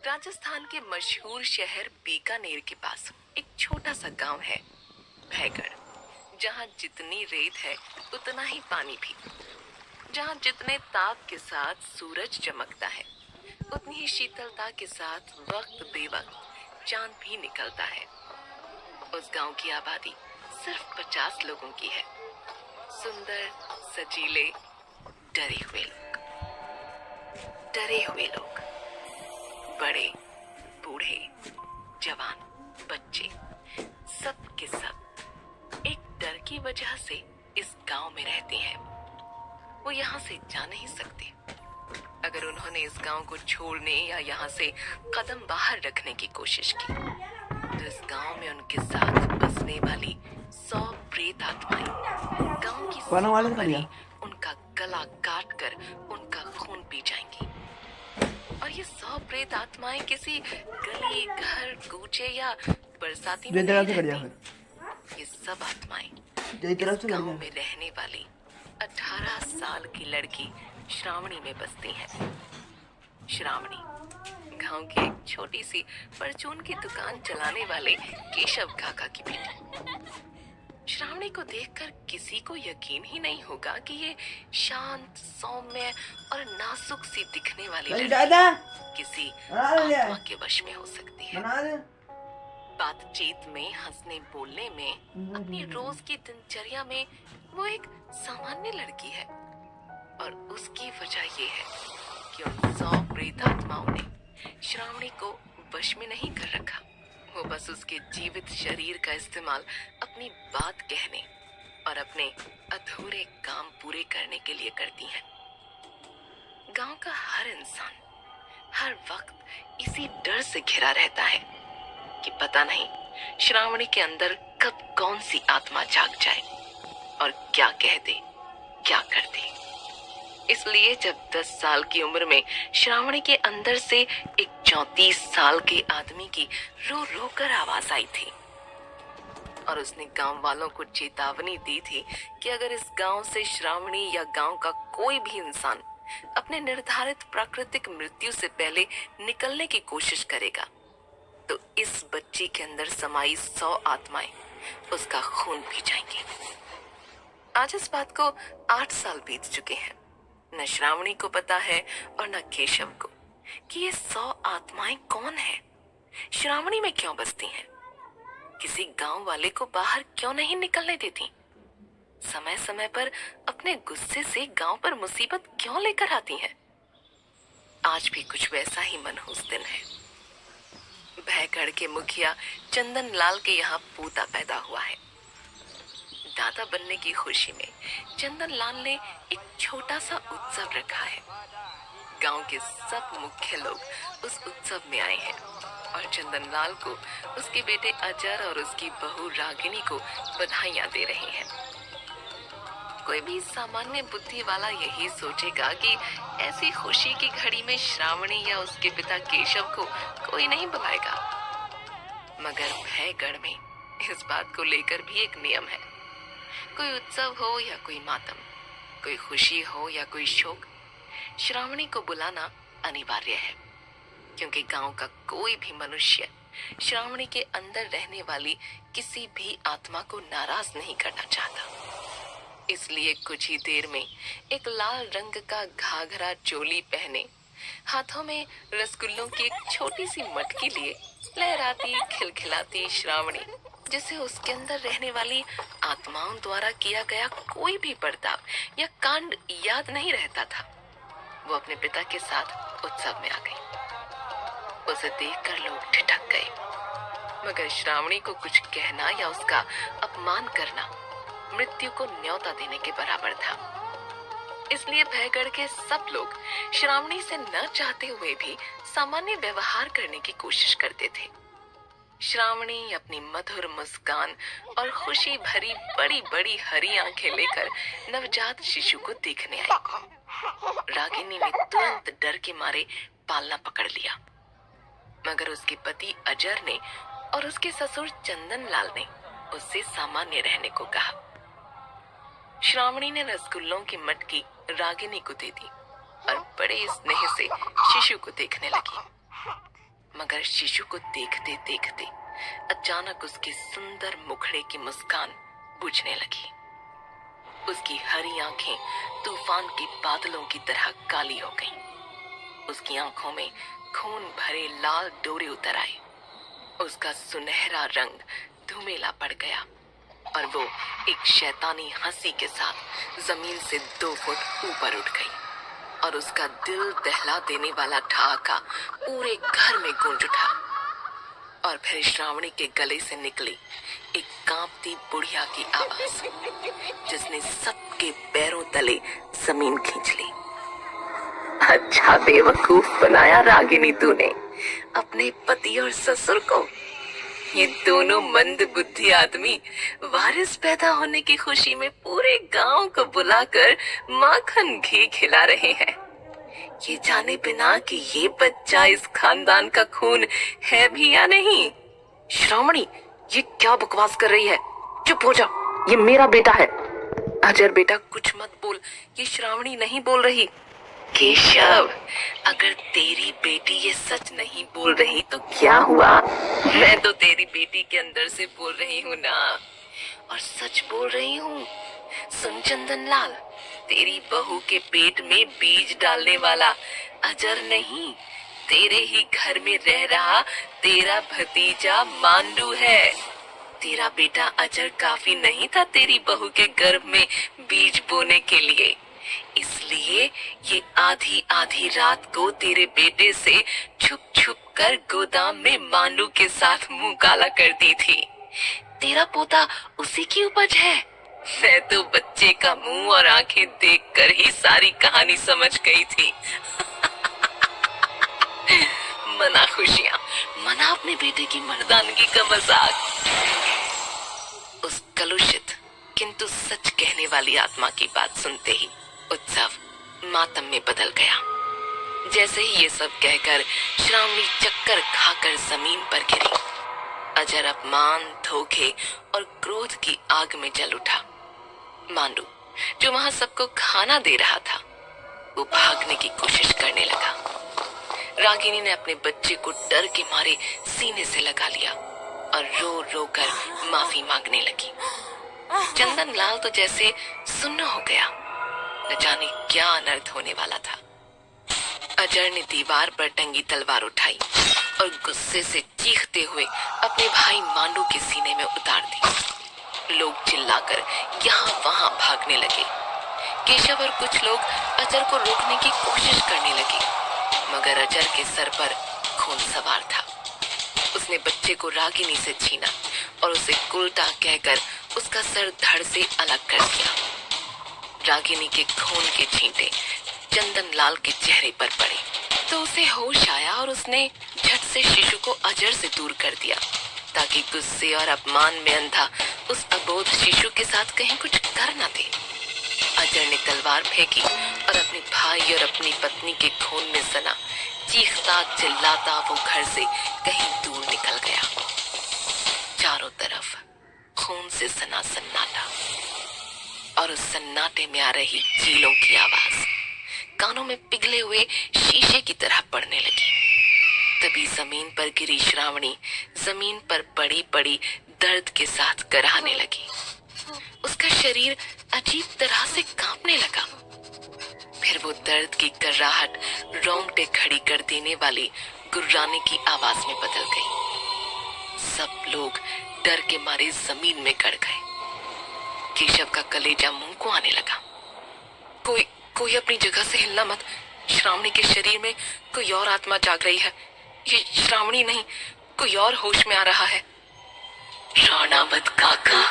राजस्थान के मशहूर शहर बीकानेर के पास एक छोटा सा गांव है, भयगढ़, जहां जितनी रेत है उतना ही पानी भी, जहां जितने ताप के साथ सूरज चमकता है उतनी ही शीतलता के साथ वक्त बेवक्त चांद भी निकलता है। उस गांव की आबादी सिर्फ 50 लोगों की है। सुंदर, सजीले, डरे हुए लोग, डरे हुए लोग, बड़े, बूढ़े, जवान, बच्चे, सब के सब एक डर की वजह से इस गांव में रहते हैं। वो यहाँ से जा नहीं सकते। अगर उन्होंने इस गांव को छोड़ने या यहाँ से कदम बाहर रखने की कोशिश की तो इस गांव में उनके साथ बसने वाली 100 प्रेत आत्माएं गांव की सीमा पर ही उनका गला काट कर उनका खून पी जाएंगी। और ये 100 प्रेत आत्माएं किसी गली, घर, कूचे या बरसाती में नहीं रहती। ये सब आत्माएं इस गांव में रहने वाली 18 साल की लड़की श्रावणी में बसती हैं। श्रावणी गांव की एक छोटी सी परचून की दुकान चलाने वाले केशव काका की बेटी। श्रावणी को देखकर किसी को यकीन ही नहीं होगा कि ये शांत, सौम्य और नाजुक सी दिखने वाली लड़की किसी आत्मा के वश में हो सकती है। बातचीत में, हंसने बोलने में, अपनी रोज की दिनचर्या में वो एक सामान्य लड़की है। और उसकी वजह ये है कि उन 100 प्रेत आत्माओं ने श्रावणी को वश में नहीं कर रखा। वो बस उसके जीवित शरीर का इस्तेमाल अपनी बात कहने और अपने अधूरे काम पूरे करने के लिए करती हैं। गांव का हर इंसान हर वक्त इसी डर से घिरा रहता है कि पता नहीं श्रावणी के अंदर कब कौन सी आत्मा जाग जाए और क्या कह दे, क्या कर दे। इसलिए जब 10 साल की उम्र में श्रावणी के अंदर से एक 34 साल के आदमी की रो रो कर आवाज आई थी और उसने गांव वालों को चेतावनी दी थी कि अगर इस गांव से श्रावणी या गांव का कोई भी इंसान अपने निर्धारित प्राकृतिक मृत्यु से पहले निकलने की कोशिश करेगा तो इस बच्ची के अंदर समाई 100 आत्माएं उसका खून पी जाएंगी। आज इस बात को 8 साल बीत चुके हैं। न श्रावणी को पता है और न केशव को कि ये 100 आत्माएं कौन हैं, श्रावणी में क्यों बसती हैं, किसी गांव वाले को बाहर क्यों नहीं निकलने देती, समय समय पर अपने गुस्से से गांव पर मुसीबत क्यों लेकर आती हैं। आज भी कुछ वैसा ही मनहूस दिन है। भयगढ़ के मुखिया चंदन लाल के यहाँ पोता पैदा हुआ है। दादा बनने की खुशी में चंदन लाल ने एक छोटा सा उत्सव रखा है। गांव के सब मुख्य लोग उस उत्सव में आए हैं और चंदन लाल को, उसके बेटे अजर और उसकी बहू रागिनी को बधाइयां दे रहे हैं। कोई भी सामान्य बुद्धि वाला यही सोचेगा कि ऐसी खुशी की घड़ी में श्रावणी या उसके पिता केशव को कोई नहीं बुलाएगा। मगर भयगढ़ में इस बात को लेकर भी एक नियम है। कोई उत्सव हो या कोई मातम, कोई खुशी हो या कोई शोक, श्रावणी को बुलाना अनिवार्य है, क्योंकि गांव का कोई भी मनुष्य श्रावणी के अंदर रहने वाली किसी भी आत्मा को नाराज नहीं करना चाहता। इसलिए कुछ ही देर में एक लाल रंग का घाघरा चोली पहने, हाथों में रसगुल्लों की एक छोटी सी मटकी लिए लहराती खिलखिलाती श्रावणी, जिसे उसके अंदर रहने वाली आत्माओं द्वारा किया गया कोई भी बर्ताव या कांड याद नहीं रहता था, वो अपने पिता के साथ उत्सव में आ गई। उसे देखकर लोग ठिठक गए, मगर श्रावणी को कुछ कहना या उसका अपमान करना मृत्यु को न्योता देने के बराबर था। इसलिए भयगढ़ के सब लोग श्रावणी से न चाहते हुए भी सामान्य व्यवहार करने की कोशिश करते थे। श्रावणी अपनी मधुर मुस्कान और खुशी भरी बड़ी बड़ी हरी आंखें लेकर नवजात शिशु को देखने आई। रागिनी ने तुरंत डर के मारे पालना पकड़ लिया, मगर उसके पति अजर ने और उसके ससुर चंदन लाल ने उससे सामान्य रहने को कहा। श्रावणी ने रसगुल्लों की मटकी रागिनी को दे दी और बड़े स्नेह से शिशु को देखने लगी। मगर शिशु को देखते देखते अचानक उसके सुंदर मुखड़े की मुस्कान बुझने लगी। उसकी हरी आंखें तूफान के बादलों की तरह काली हो गईं। उसकी आंखों में खून भरे लाल डोरे उतर आए। उसका सुनहरा रंग धूमिला पड़ गया और वो एक शैतानी हंसी के साथ जमीन से 2 फुट ऊपर उठ गई और उसका दिल दहला देने वाला ठहाका पूरे घर में गूंज उठा। और फिर श्रावणी के गले से निकली एक कांपती बुढ़िया की आवाज, जिसने सबके पैरों तले जमीन खींच ली। अच्छा बेवकूफ बनाया रागिनी तूने अपने पति और ससुर को। ये दोनों मंद बुद्धि आदमी वारिस पैदा होने की खुशी में पूरे गांव को बुलाकर माखन घी खिला रहे हैं, ये जाने बिना कि ये बच्चा इस खानदान का खून है भी या नहीं। श्रावणी, ये क्या बकवास कर रही है? चुप हो जा, ये मेरा बेटा है। अजर बेटा कुछ मत बोल, ये श्रावणी नहीं बोल रही। केशव, अगर तेरी बेटी ये सच नहीं बोल रही तो क्या हुआ? मैं तो तेरी बेटी के अंदर से बोल रही हूँ ना, और सच बोल रही हूँ। सुन चंदन लाल, तेरी बहू के पेट में बीज डालने वाला अजर नहीं, तेरे ही घर में रह रहा तेरा भतीजा मांडू है। तेरा बेटा अजर काफी नहीं था तेरी बहू के गर्भ में बीज बोने के लिए, इसलिए ये आधी आधी रात को तेरे बेटे से छुप छुप कर गोदाम में मांडू के साथ मुंह काला करती थी। तेरा पोता उसी की उपज है। मैं तो बच्चे का मुंह और आंखें देखकर ही सारी कहानी समझ गई थी। मना खुशियां, मना अपने बेटे की मर्दानगी का मजाक। उस कलुषित किंतु सच कहने वाली आत्मा की बात सुनते ही उत्सव मातम में बदल गया। जैसे ही ये सब कहकर श्रावणी चक्कर खाकर जमीन पर गिरी, अजर अपमान, धोखे और क्रोध की आग में जल उठा। मांडू, जो वहां सबको खाना दे रहा था, वो भागने की कोशिश करने लगा। रागिनी ने अपने बच्चे को डर के मारे सीने से लगा लिया और रो रो कर माफी मांगने लगी। चंदन लाल तो जैसे सुन्न हो गया, न जाने क्या अनर्थ होने वाला था। अजर ने दीवार पर टंगी तलवार उठाई और गुस्से से चीखते हुए अपने भाई मांडू के सीने में उतार दी। लोग चिल्लाकर यहाँ वहां भागने लगे। केशव और कुछ लोग अजर को रोकने की कोशिश करने लगे, मगर अजर के सर पर खून सवार था। उसने बच्चे को रागिनी से छीना और उसे उल्टा कहकर उसका सर धड़ से अलग कर दिया। रागिनी के खून के छींटे चंदन लाल के चेहरे पर पड़े तो उसे होश आया और उसने झट से शिशु को अजर से दूर कर दिया, ताकि गुस्से और अपमान में अंधा उस अबोध शिशु के साथ कहीं कुछ कर न दे। अजर ने तलवार फेंकी और अपने भाई और अपनी पत्नी के खून में सना चीखता चिल्लाता वो घर से कहीं दूर निकल गया। चारों तरफ खून से सना सन्नाटा, और उस सन्नाटे में आ रही चीलों की आवाज कानों में पिघले हुए शीशे की तरह पड़ने लगी। तभी जमीन पर गिरी श्रावणी जमीन पर पड़ी पड़ी दर्द के साथ कराहने लगी। उसका शरीर अजीब तरह से कांपने लगा। फिर वो दर्द की कर्राहट रोंगटे खड़ी कर देने वाली गुर्राने की आवाज में बदल गई। सब लोग डर के मारे जमीन में गड़ गए। केशव का कलेजा मुंह को आने लगा। कोई अपनी जगह से हिलना मत। श्रावणी के शरीर में कोई और आत्मा जाग रही है। ये श्रावणी नहीं, कोई और होश में आ रहा है। राणावत काका,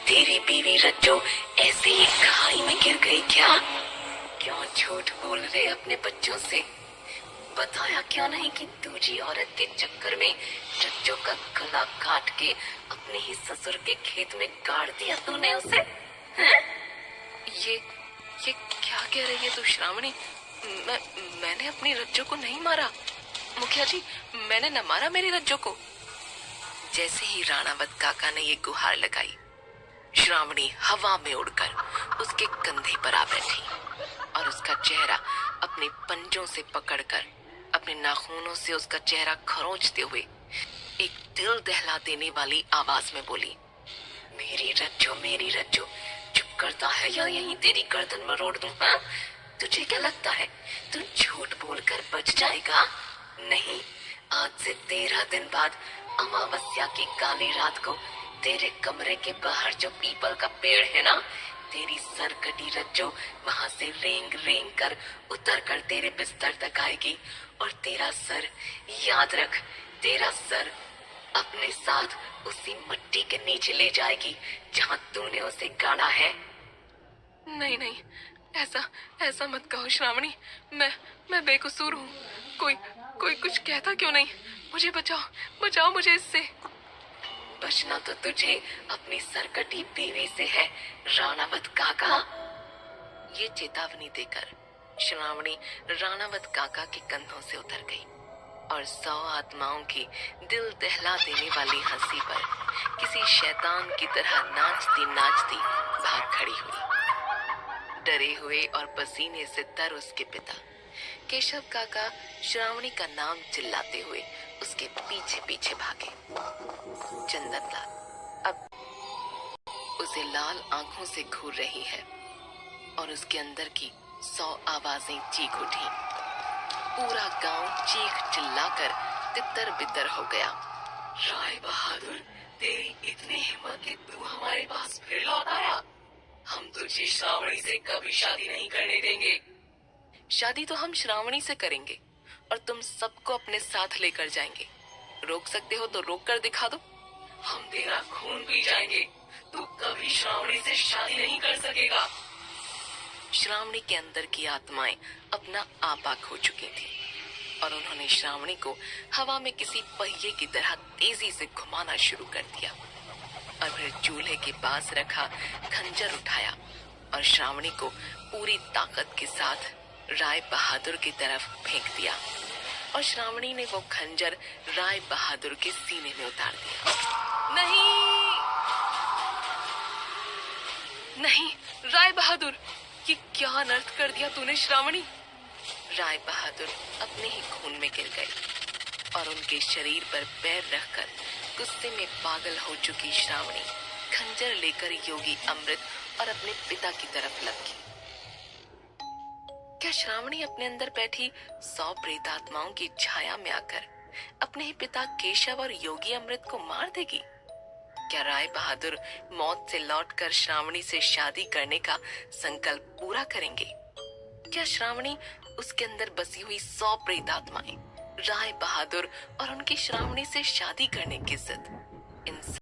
तेरी बीवी रज्जो ऐसे ही खाई में गिर गई क्या? क्यों झूठ बोल रहे अपने बच्चों से? बताया क्यों नहीं कि दूजी औरत के चक्कर में रज्जो का गला काट के अपने ही ससुर के खेत में गाड़ दिया तूने उसे? ये क्या कह रही है तू श्रावणी? मैंने अपनी रज्जो को नहीं मारा। मुखिया जी, मैंने न मारा मेरी रज्जो को। जैसे ही राणावत काका ने ये गुहार लगाई, श्रावणी हवा में उड़कर उसके कंधे पर आ बैठी और उसका चेहरा अपने पंजों से पकड़कर अपने नाखूनों से उसका चेहरा खरोंचते हुए एक दिल दहला देने वाली आवाज में बोली, मेरी रज्जो, चुप करता है या यहीं तेरी गर्दन मरोड़ दूं? हाँ? तुझे क्या लगता है तू झूठ बोलकर बच जाएगा? नहीं, आज से 13 दिन बाद अमावस्या की काली रात को तेरे कमरे के बाहर जो पीपल का पेड़ है ना, तेरी सरकटी रज्जो वहां से रेंग रेंग कर उतर कर तेरे बिस्तर तक आएगी और तेरा सर, याद रख, तेरा सर अपने साथ उसी मिट्टी के नीचे ले जाएगी जहां तूने उसे गाड़ा है। नहीं नहीं, ऐसा ऐसा मत कहो श्रावणी, मैं बेकसूर हूँ। कोई कोई कुछ कहता क्यों नहीं? मुझे बचाओ मुझे इससे। बचना तो तुझे अपनी सरकटी बीवी से है, राणावत काका। ये चेतावनी देकर श्रावणी राणावत काका के कंधों से उतर गई और 100 आत्माओं की दिल दहला देने वाली हंसी पर किसी शैतान की तरह नाचती नाचती भाग खड़ी हुई। डरे हुए और पसीने से तर उसके पिता केशव काका श्रावणी का नाम चिल्लाते हुए उसके पीछे पीछे भागे। चंदनलाल अब उसे लाल आंखों से घूर रही है और उसके अंदर की 100 आवाजें चीख उठी। पूरा गांव चीख चिल्लाकर तितर बितर हो गया। राय बहादुर, तेरी इतनी हिम्मत कि तू हमारे पास फिर लौट आया। हम तुझे श्रावणी से कभी शादी नहीं करने देंगे। शादी तो हम श्रावणी से करेंगे और तुम सबको अपने साथ लेकर जाएंगे। रोक सकते हो तो रोक कर दिखा दो। हम तेरा खून पी जाएंगे, तू कभी श्रावणी से शादी नहीं कर सकेगा। श्रावणी के अंदर की आत्माएं अपना आपा खो चुकी थी और उन्होंने श्रावणी को हवा में किसी पहिए की तरह तेजी से घुमाना शुरू कर दिया और फिर चूल्हे के पास रखा खंजर उठाया और श्रावणी को पूरी ताकत के साथ राय बहादुर की तरफ फेंक दिया और श्रावणी ने वो खंजर राय बहादुर के सीने में उतार दिया। नहीं राय बहादुर, ये क्या अनर्थ कर दिया तूने श्रावणी। राय बहादुर अपने ही खून में गिर गए और उनके शरीर पर पैर रखकर गुस्से में पागल हो चुकी श्रावणी खंजर लेकर योगी अमृत और अपने पिता की तरफ लपकी। क्या श्रावणी अपने अंदर बैठी 100 प्रेतात्माओं की छाया में आकर अपने ही पिता केशव और योगी अमृत को मार देगी? क्या राय बहादुर मौत से लौटकर श्रावणी से शादी करने का संकल्प पूरा करेंगे? क्या श्रावणी उसके अंदर बसी हुई 100 प्रेतात्माएं राय बहादुर और उनकी श्रावणी से शादी करने की जिद इन